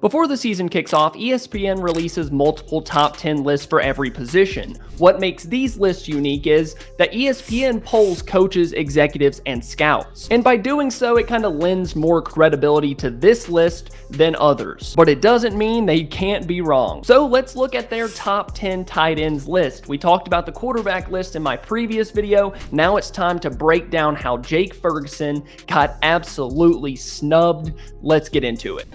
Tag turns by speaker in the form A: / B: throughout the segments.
A: Before the season kicks off, ESPN releases multiple top 10 lists for every position. What makes these lists unique is that ESPN polls coaches, executives, and scouts. And by doing so, it kind of lends more credibility to this list than others. But it doesn't mean they can't be wrong. So let's look at their top 10 tight ends list. We talked about the quarterback list in my previous video. Now it's time to break down how Jake Ferguson got absolutely snubbed. Let's get into it.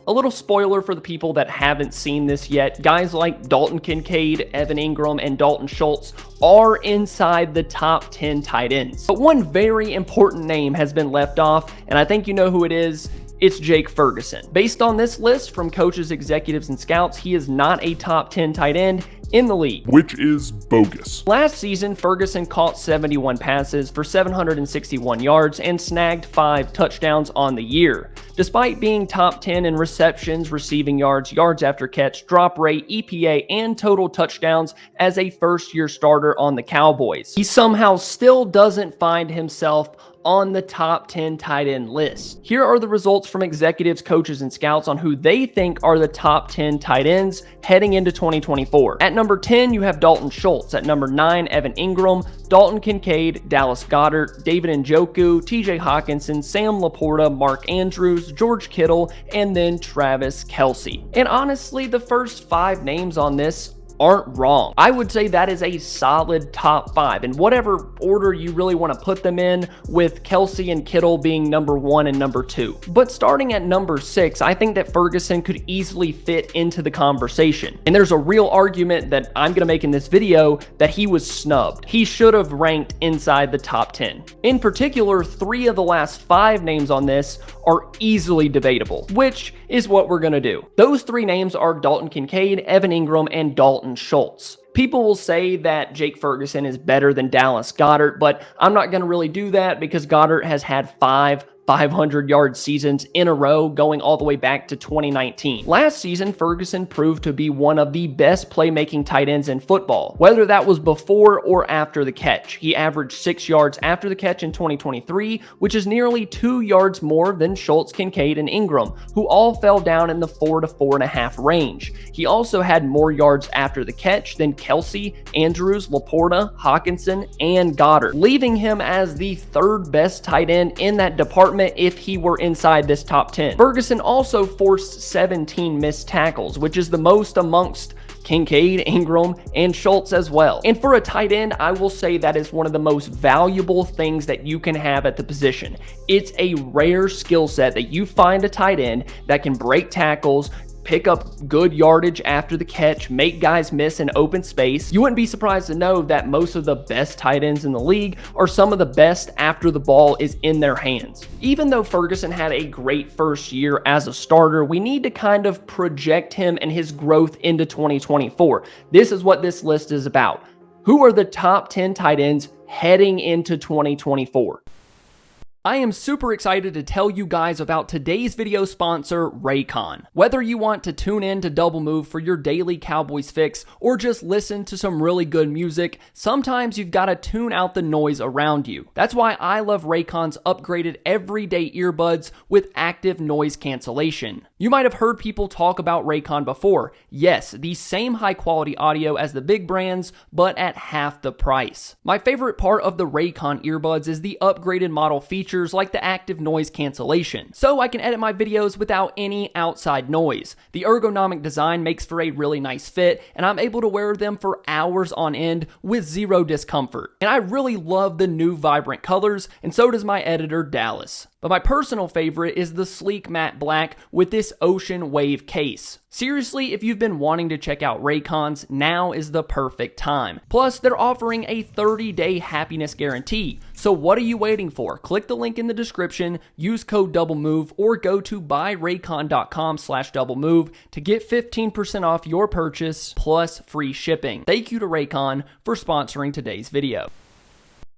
A: A little spoiler for the people that haven't seen this yet, guys like Dalton Kincaid, Evan Ingram, and Dalton Schultz are inside the top 10 tight ends. But one very important name has been left off, and I think you know who it is. It's Jake Ferguson. Based on this list from coaches, executives, and scouts, he is not a top 10 tight end in the league,
B: which is bogus.
A: Last season, Ferguson caught 71 passes for 761 yards and snagged 5 touchdowns on the year. Despite being top 10 in receptions, receiving yards, yards after catch, drop rate, EPA, and total touchdowns as a first-year starter on the Cowboys, he somehow still doesn't find himself on the top 10 tight end list. Here are the results from executives, coaches, and scouts on who they think are the top 10 tight ends heading into 2024. At number 10, you have Dalton Schultz. At number 9, Evan Ingram, Dalton Kincaid, Dallas Goedert, David Njoku, TJ Hawkinson, Sam Laporta, Mark Andrews, George Kittle, and then Travis Kelce. And honestly, the first 5 names on this aren't wrong. I would say that is a solid top 5 in whatever order you really want to put them in, with Kelce and Kittle being number 1 and number 2. But starting at number 6, I think that Ferguson could easily fit into the conversation. And there's a real argument that I'm going to make in this video that he was snubbed. He should have ranked inside the top 10. In particular, 3 of the last 5 names on this are easily debatable, which is what we're going to do. Those 3 names are Dalton Kincaid, Evan Ingram, and Dalton Schultz. People will say that Jake Ferguson is better than Dallas Goedert, but I'm not going to really do that because Goedert has had 5 500-yard seasons in a row going all the way back to 2019. Last season, Ferguson proved to be one of the best playmaking tight ends in football, whether that was before or after the catch. He averaged 6 yards after the catch in 2023, which is nearly 2 yards more than Schultz, Kincaid, and Ingram, who all fell down in the 4 to 4.5 range. He also had more yards after the catch than Kelce, Andrews, Laporta, Hawkinson, and Goedert, leaving him as the 3rd best tight end in that department if he were inside this top 10. Ferguson also forced 17 missed tackles, which is the most amongst Kincaid, Ingram, and Schultz as well. And for a tight end, I will say that is one of the most valuable things that you can have at the position. It's a rare skill set that you find a tight end that can break tackles, pick up good yardage after the catch, make guys miss in open space. You wouldn't be surprised to know that most of the best tight ends in the league are some of the best after the ball is in their hands. Even though Ferguson had a great first year as a starter, we need to kind of project him and his growth into 2024. This is what this list is about. Who are the top 10 tight ends heading into 2024? I am super excited to tell you guys about today's video sponsor, Raycon. Whether you want to tune in to Double Move for your daily Cowboys fix or just listen to some really good music, sometimes you've got to tune out the noise around you. That's why I love Raycon's upgraded everyday earbuds with active noise cancellation. You might have heard people talk about Raycon before. Yes, the same high quality audio as the big brands, but at half the price. My favorite part of the Raycon earbuds is the upgraded model feature like the active noise cancellation, so I can edit my videos without any outside noise. The ergonomic design makes for a really nice fit, and I'm able to wear them for hours on end with zero discomfort. And I really love the new vibrant colors, and so does my editor, Dallas. But my personal favorite is the sleek matte black with this ocean wave case. Seriously, if you've been wanting to check out Raycons, now is the perfect time. Plus, they're offering a 30-day happiness guarantee. So what are you waiting for? Click the link in the description, use code DOUBLEMOVE, or go to buyraycon.com/doublemove to get 15% off your purchase plus free shipping. Thank you to Raycon for sponsoring today's video.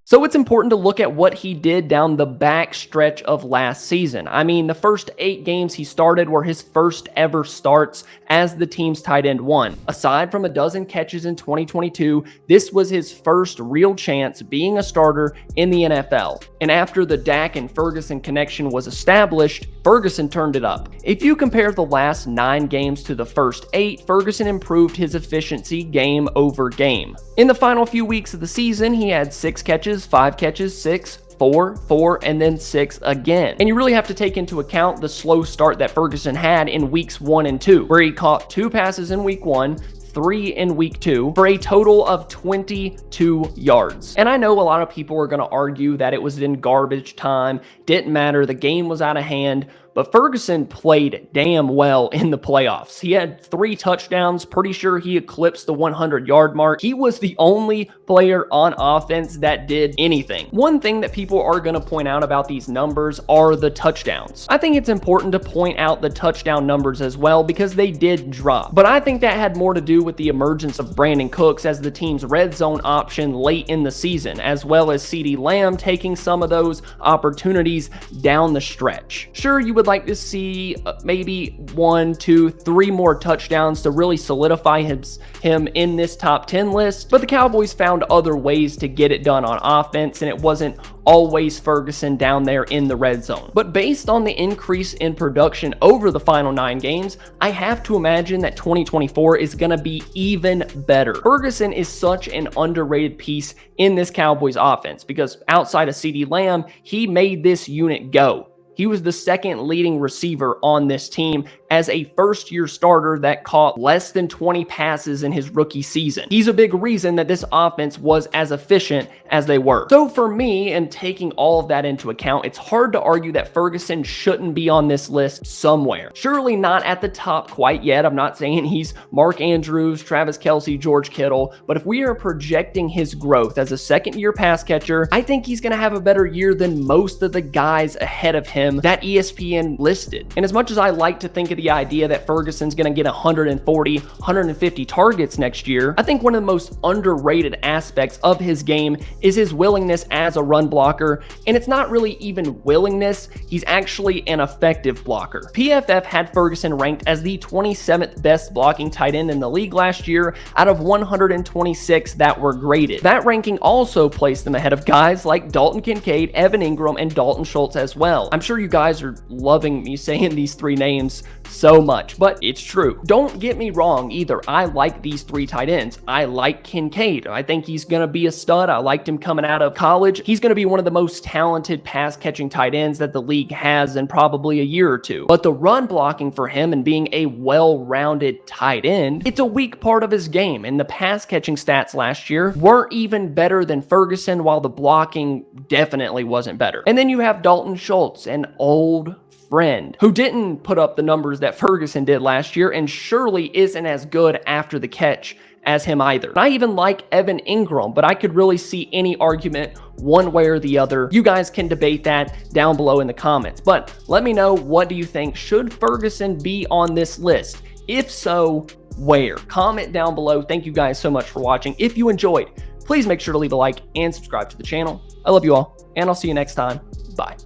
A: So it's important to look at what he did down the back stretch of last season. I mean, the first 8 games he started were his first ever starts as the team's tight end one. Aside from a dozen catches in 2022, this was his first real chance being a starter in the NFL. And after the Dak and Ferguson connection was established, Ferguson turned it up. If you compare the last 9 games to the first 8, Ferguson improved his efficiency game over game. In the final few weeks of the season, he had 6 catches, 5 catches, 6, 4, 4, and then 6 again. And you really have to take into account the slow start that Ferguson had in weeks 1 and 2, where he caught 2 passes in week 1, 3 in week 2 for a total of 22 yards. And I know a lot of people are going to argue that it was in garbage time, didn't matter, the game was out of hand, but Ferguson played damn well in the playoffs. He had 3 touchdowns, pretty sure he eclipsed the 100-yard mark. He was the only player on offense that did anything. One thing that people are going to point out about these numbers are the touchdowns. I think it's important to point out the touchdown numbers as well because they did drop. But I think that had more to do with the emergence of Brandon Cooks as the team's red zone option late in the season, as well as CeeDee Lamb taking some of those opportunities down the stretch. Sure, you would like to see maybe 1, 2, 3 more touchdowns to really solidify him in this top 10 list, but the Cowboys found other ways to get it done on offense, and it wasn't always Ferguson down there in the red zone. But based on the increase in production over the final 9 games, I have to imagine that 2024 is going to be even better. Ferguson is such an underrated piece in this Cowboys offense because outside of CeeDee Lamb, he made this unit go. He was the second leading receiver on this team as a first-year starter that caught less than 20 passes in his rookie season. He's a big reason that this offense was as efficient as they were. So for me, and taking all of that into account, it's hard to argue that Ferguson shouldn't be on this list somewhere. Surely not at the top quite yet. I'm not saying he's Mark Andrews, Travis Kelce, George Kittle, but if we are projecting his growth as a second-year pass catcher, I think he's going to have a better year than most of the guys ahead of him that ESPN listed. And as much as I like to think of the idea that Ferguson's going to get 140, 150 targets next year, I think one of the most underrated aspects of his game is his willingness as a run blocker. And it's not really even willingness, he's actually an effective blocker. PFF had Ferguson ranked as the 27th best blocking tight end in the league last year out of 126 that were graded. That ranking also placed them ahead of guys like Dalton Kincaid, Evan Ingram, and Dalton Schultz as well. I'm sure you guys are loving me saying these 3 names so much, but it's true. Don't get me wrong either. I like these 3 tight ends. I like Kincaid. I think he's going to be a stud. I liked him coming out of college. He's going to be one of the most talented pass catching tight ends that the league has in probably a year or two. But the run blocking for him and being a well-rounded tight end, it's a weak part of his game. And the pass catching stats last year weren't even better than Ferguson, while the blocking definitely wasn't better. And then you have Dalton Schultz, an old friend who didn't put up the numbers that Ferguson did last year and surely isn't as good after the catch as him either. I even like Evan Ingram, but I could really see any argument one way or the other. You guys can debate that down below in the comments, but let me know, what do you think? Should Ferguson be on this list? If so, where? Comment down below. Thank you guys so much for watching. If you enjoyed, please make sure to leave a like and subscribe to the channel. I love you all, and I'll see you next time. Bye.